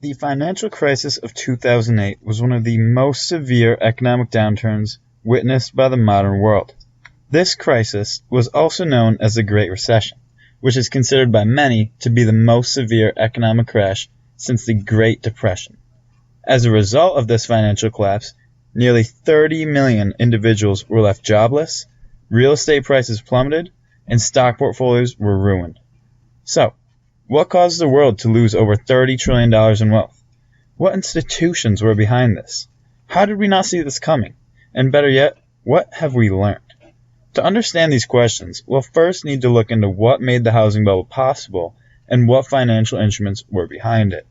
The financial crisis of 2008 was one of the most severe economic downturns witnessed by the modern world. This crisis was also known as the Great Recession, which is considered by many to be the most severe economic crash since the Great Depression. As a result of this financial collapse, nearly 30 million individuals were left jobless, real estate prices plummeted, and stock portfolios were ruined. So, what caused the world to lose over $30 trillion in wealth? What institutions were behind this? How did we not see this coming? And better yet, what have we learned? To understand these questions, we'll first need to look into what made the housing bubble possible and what financial instruments were behind it.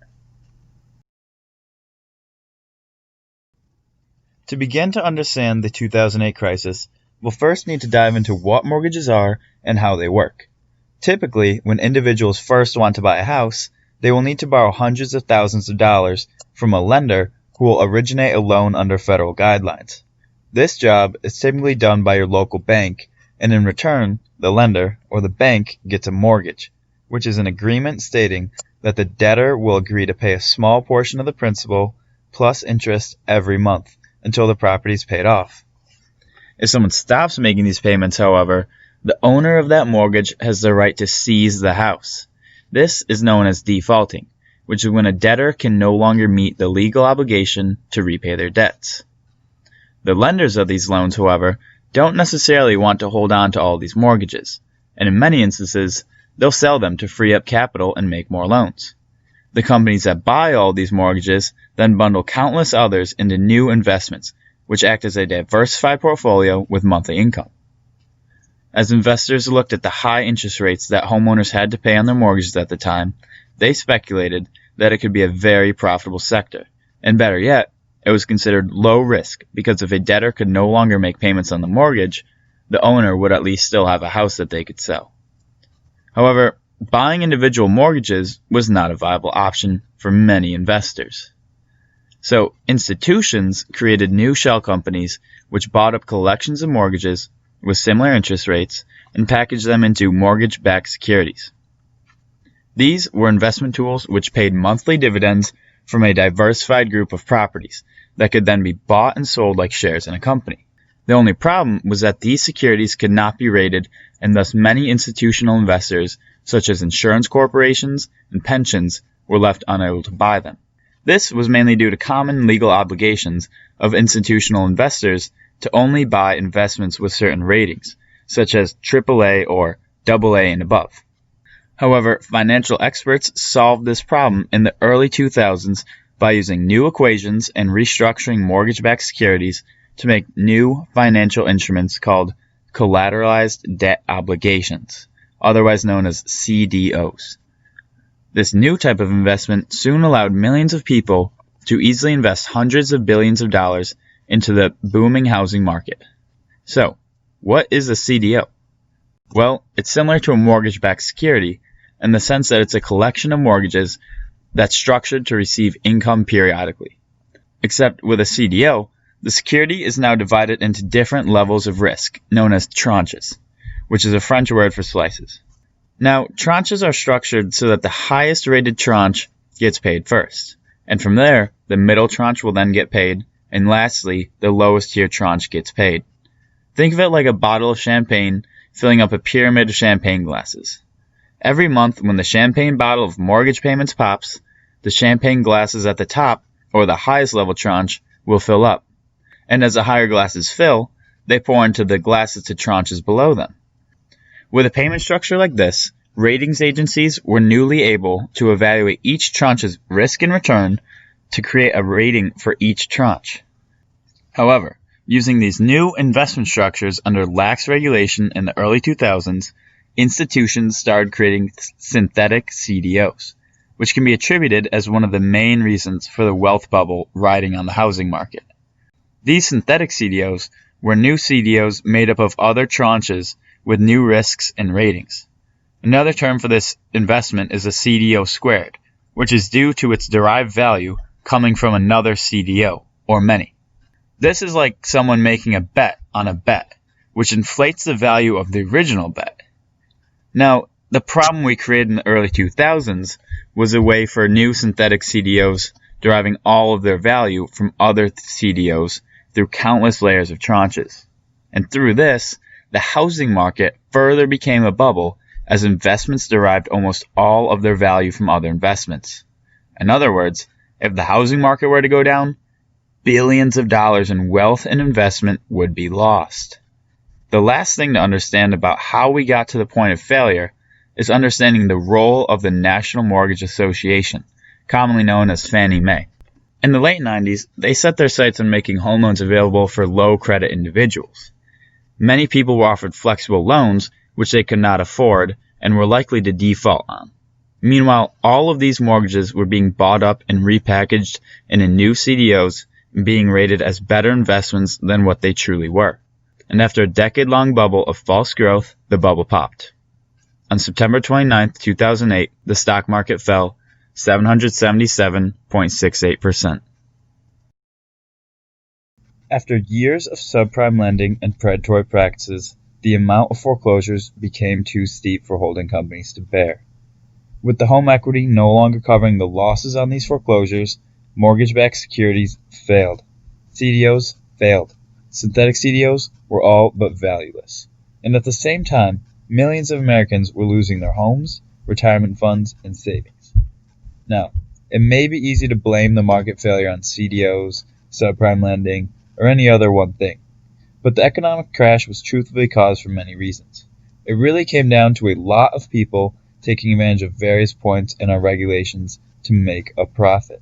To begin to understand the 2008 crisis, we'll first need to dive into what mortgages are and how they work. Typically, when individuals first want to buy a house, they will need to borrow hundreds of thousands of dollars from a lender who will originate a loan under federal guidelines. This job is typically done by your local bank, and in return, the lender or the bank gets a mortgage, which is an agreement stating that the debtor will agree to pay a small portion of the principal plus interest every month until the property is paid off. If someone stops making these payments, however, the owner of that mortgage has the right to seize the house. This is known as defaulting, which is when a debtor can no longer meet the legal obligation to repay their debts. The lenders of these loans, however, don't necessarily want to hold on to all these mortgages, and in many instances, they'll sell them to free up capital and make more loans. The companies that buy all these mortgages then bundle countless others into new investments, which act as a diversified portfolio with monthly income. As investors looked at the high interest rates that homeowners had to pay on their mortgages at the time, they speculated that it could be a very profitable sector, and better yet, it was considered low risk because if a debtor could no longer make payments on the mortgage, the owner would at least still have a house that they could sell. However, buying individual mortgages was not a viable option for many investors. So, institutions created new shell companies which bought up collections of mortgages with similar interest rates and packaged them into mortgage-backed securities. These were investment tools which paid monthly dividends from a diversified group of properties that could then be bought and sold like shares in a company. The only problem was that these securities could not be rated, and thus many institutional investors, such as insurance corporations and pensions, were left unable to buy them. This was mainly due to common legal obligations of institutional investors to only buy investments with certain ratings, such as AAA or AA and above. However, financial experts solved this problem in the early 2000s by using new equations and restructuring mortgage-backed securities to make new financial instruments called collateralized debt obligations, otherwise known as CDOs. This new type of investment soon allowed millions of people to easily invest hundreds of billions of dollars into the booming housing market. So, what is a CDO? Well, it's similar to a mortgage-backed security in the sense that it's a collection of mortgages that's structured to receive income periodically. Except with a CDO, the security is now divided into different levels of risk, known as tranches, which is a French word for slices. Now, tranches are structured so that the highest rated tranche gets paid first, and from there, the middle tranche will then get paid, and lastly, the lowest tier tranche gets paid. Think of it like a bottle of champagne filling up a pyramid of champagne glasses. Every month when the champagne bottle of mortgage payments pops, the champagne glasses at the top, or the highest level tranche, will fill up. And as the higher glasses fill, they pour into the glasses to tranches below them. With a payment structure like this, ratings agencies were newly able to evaluate each tranche's risk and return to create a rating for each tranche. However, using these new investment structures under lax regulation in the early 2000s, institutions started creating synthetic CDOs, which can be attributed as one of the main reasons for the wealth bubble riding on the housing market. These synthetic CDOs were new CDOs made up of other tranches with new risks and ratings. Another term for this investment is a CDO squared, which is due to its derived value coming from another CDO, or many. This is like someone making a bet on a bet, which inflates the value of the original bet. Now, The problem we created in the early 2000s was a way for new synthetic CDOs deriving all of their value from other CDOs through countless layers of tranches. And through this, the housing market further became a bubble as investments derived almost all of their value from other investments. In other words, if the housing market were to go down, billions of dollars in wealth and investment would be lost. The last thing to understand about how we got to the point of failure is understanding the role of the National Mortgage Association, commonly known as Fannie Mae. In the late 90s, they set their sights on making home loans available for low credit individuals. Many people were offered flexible loans which they could not afford and were likely to default on. Meanwhile, all of these mortgages were being bought up and repackaged into new CDOs and being rated as better investments than what they truly were. And after a decade-long bubble of false growth, the bubble popped. On September 29, 2008, the stock market fell 777.68%. After years of subprime lending and predatory practices, the amount of foreclosures became too steep for holding companies to bear. With the home equity no longer covering the losses on these foreclosures, mortgage-backed securities failed. CDOs failed. Synthetic CDOs were all but valueless. And at the same time, millions of Americans were losing their homes, retirement funds, and savings. Now, it may be easy to blame the market failure on CDOs, subprime lending, or any other one thing. But the economic crash was truthfully caused for many reasons. It really came down to a lot of people taking advantage of various points in our regulations to make a profit.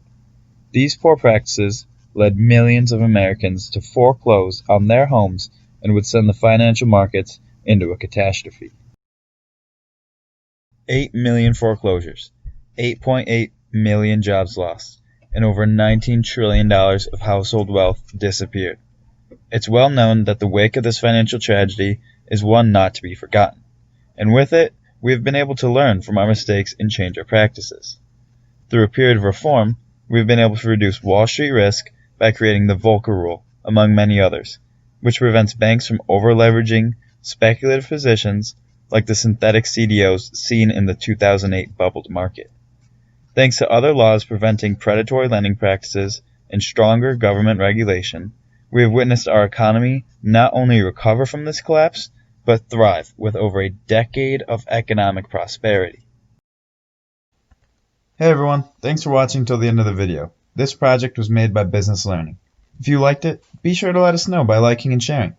These poor practices led millions of Americans to foreclose on their homes and would send the financial markets into a catastrophe. 8 million foreclosures, 8.8 million jobs lost, and over $19 trillion of household wealth disappeared. It's well known that the wake of this financial tragedy is one not to be forgotten, and with it, we have been able to learn from our mistakes and change our practices. Through a period of reform, we have been able to reduce Wall Street risk by creating the Volcker Rule, among many others, which prevents banks from over-leveraging speculative positions like the synthetic CDOs seen in the 2008 bubbled market. Thanks to other laws preventing predatory lending practices and stronger government regulation, we have witnessed our economy not only recover from this collapse, but thrive with over a decade of economic prosperity. Hey everyone, thanks for watching till the end of the video. This project was made by Business Learning. If you liked it, be sure to let us know by liking and sharing.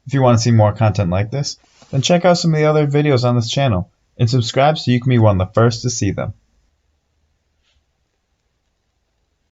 If you want to see more content like this, then check out some of the other videos on this channel and subscribe so you can be one of the first to see them.